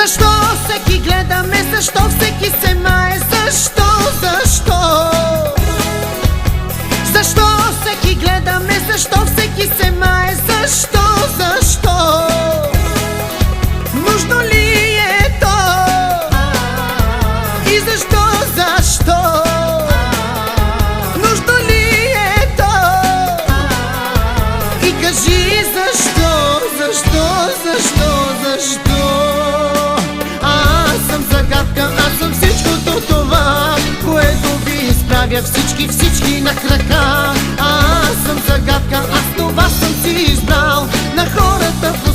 Защо всеки гледаме, защо всеки се мае, защо? Защо всеки гледаме, защо всеки се мае, защо? Нужно ли е то? И защо? Нужно ли е то? И кажи защо? Аз съм загадка, аз съм всичкото това, което ви изправя всички на крака. Аз съм загадка, аз това съм си избрал на хората.